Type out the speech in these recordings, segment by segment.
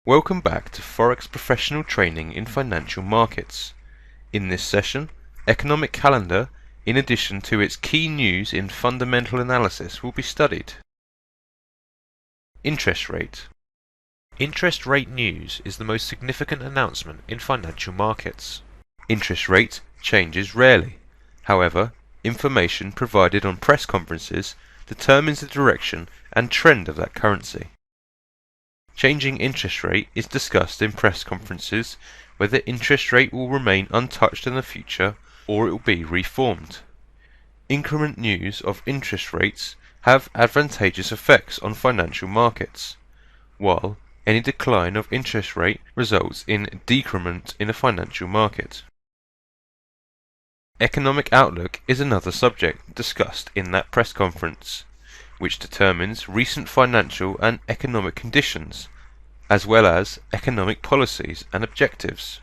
Welcome back to Forex Professional Training in Financial Markets. In this session, Economic Calendar, in addition to its key news in fundamental analysis, will be studied. Interest rate. Interest rate news is the most significant announcement in financial markets. Interest rate changes rarely. However, information provided on press conferences determines the direction and trend of that currency. Changing interest rate is discussed in press conferences whether interest rate will remain untouched in the future or it will be reformed. Increment news of interest rates have advantageous effects on financial markets, while any decline of interest rate results in decrement in a financial market. Economic outlook is another subject discussed in that press conference, which determines recent financial and economic conditions, as well as economic policies and objectives.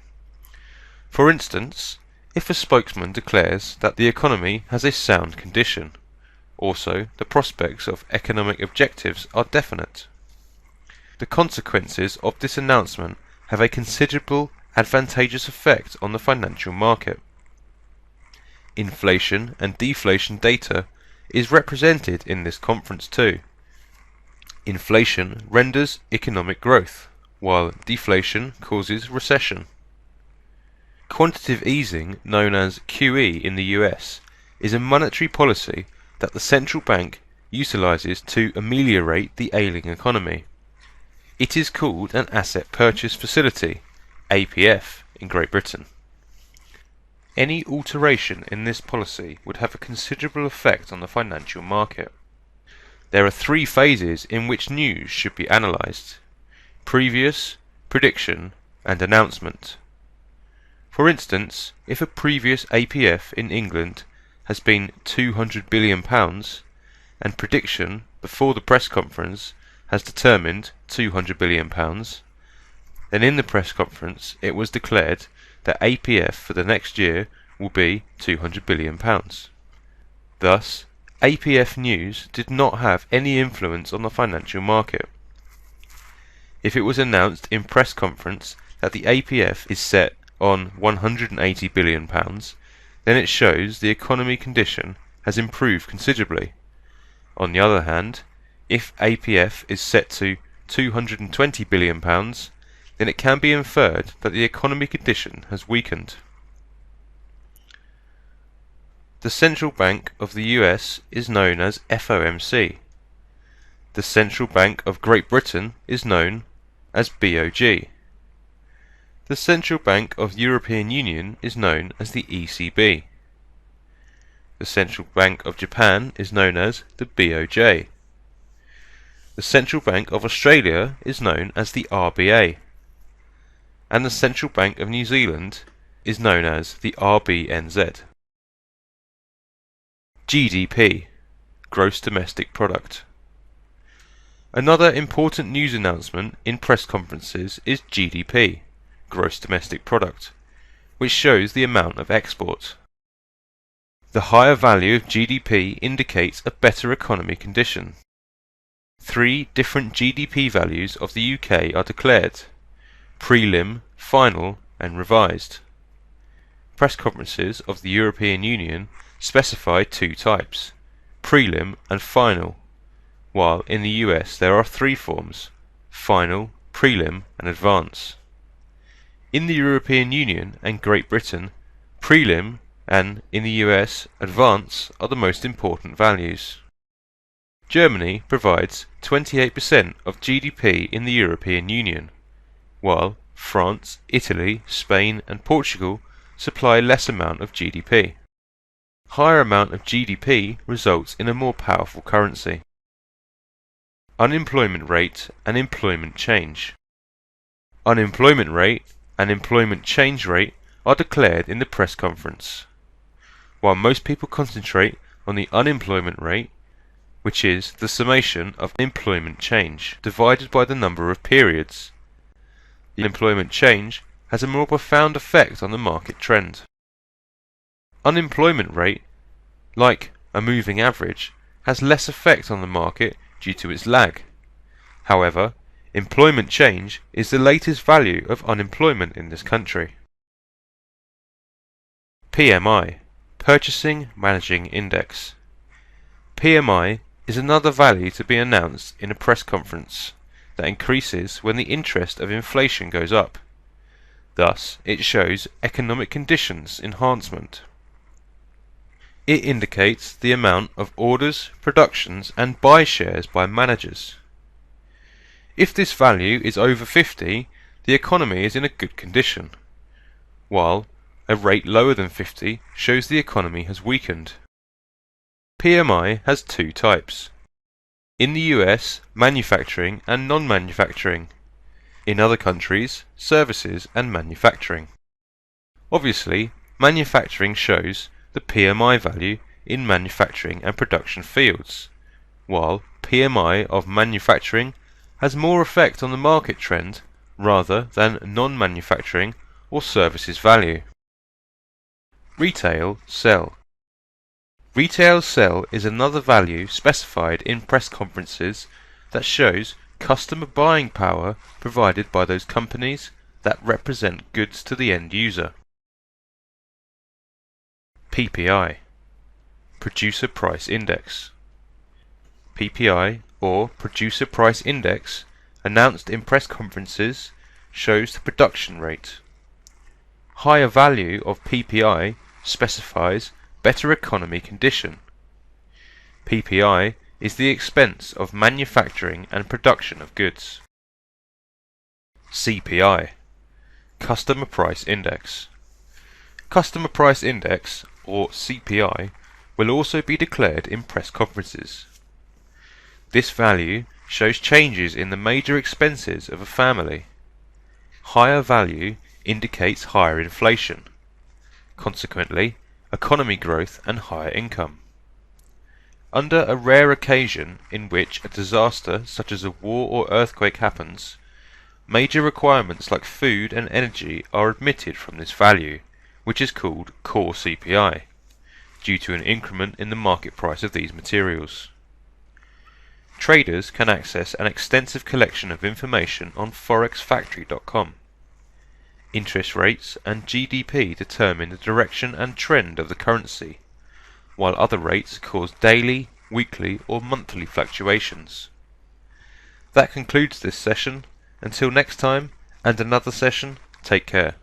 For instance, if a spokesman declares that the economy has a sound condition, also the prospects of economic objectives are definite. The consequences of this announcement have a considerable advantageous effect on the financial market. Inflation and deflation data is represented in this conference too. Inflation renders economic growth, while deflation causes recession. Quantitative easing, known as QE in the US, is a monetary policy that the central bank utilizes to ameliorate the ailing economy. It is called an Asset Purchase Facility, APF, in Great Britain. Any alteration in this policy would have a considerable effect on the financial market. There are three phases in which news should be analysed: previous, prediction, and announcement. For instance, if a previous APF in England has been £200 billion and prediction before the press conference has determined £200 billion, then in the press conference it was declared that APF for the next year will be £200 billion. Thus, APF news did not have any influence on the financial market. If it was announced in press conference that the APF is set on £180 billion, then it shows the economy condition has improved considerably. On the other hand, if APF is set to £220 billion, then it can be inferred that the economy condition has weakened. The Central Bank of the US is known as FOMC. The Central Bank of Great Britain is known as BOG. The Central Bank of the European Union is known as the ECB. The Central Bank of Japan is known as the BOJ. The Central Bank of Australia is known as the RBA. And the Central Bank of New Zealand is known as the RBNZ. GDP, Gross Domestic Product. Another important news announcement in press conferences is GDP, Gross Domestic Product, which shows the amount of export. The higher value of GDP indicates a better economy condition. Three different GDP values of the UK are declared: prelim, final, and revised. Press conferences of the European Union specify two types, prelim and final, while in the US there are three forms, final, prelim, and advance. In the European Union and Great Britain, prelim and, in the US, advance are the most important values. Germany provides 28% of GDP in the European Union, while France, Italy, Spain, and Portugal supply less amount of GDP. Higher amount of GDP results in a more powerful currency. Unemployment rate and employment change. Unemployment rate and employment change rate are declared in the press conference. While most people concentrate on the unemployment rate, which is the summation of employment change divided by the number of periods, the employment change has a more profound effect on the market trend. Unemployment rate, like a moving average, has less effect on the market due to its lag. However, Employment change is the latest value of unemployment in this country. PMI, Purchasing Managing Index. PMI is another value to be announced in a press conference that increases when the interest of inflation goes up. Thus, it shows economic conditions enhancement. It indicates the amount of orders, productions and buy shares by managers. If this value is over 50, the economy is in a good condition, while a rate lower than 50 shows the economy has weakened. PMI has two types. In the US, manufacturing and non-manufacturing. In other countries, services and manufacturing. Obviously, manufacturing shows the PMI value in manufacturing and production fields, while PMI of manufacturing has more effect on the market trend rather than non-manufacturing or services value. Retail sell. Retail sell is another value specified in press conferences that shows customer buying power provided by those companies that represent goods to the end user. PPI, Producer Price Index. PPI, or Producer Price Index, announced in press conferences, shows the production rate. Higher value of PPI specifies better economy condition. PPI is the expense of manufacturing and production of goods. CPI, Customer Price Index. Customer Price Index, or CPI, will also be declared in press conferences. This value shows changes in the major expenses of a family. Higher value indicates higher inflation, consequently economy growth and higher income. Under a rare occasion in which a disaster such as a war or earthquake happens, major requirements like food and energy are omitted from this value, which is called core CPI, due to an increment in the market price of these materials. Traders can access an extensive collection of information on forexfactory.com. Interest rates and GDP determine the direction and trend of the currency, while other rates cause daily, weekly or monthly fluctuations. That concludes this session. Until next time and another session, take care.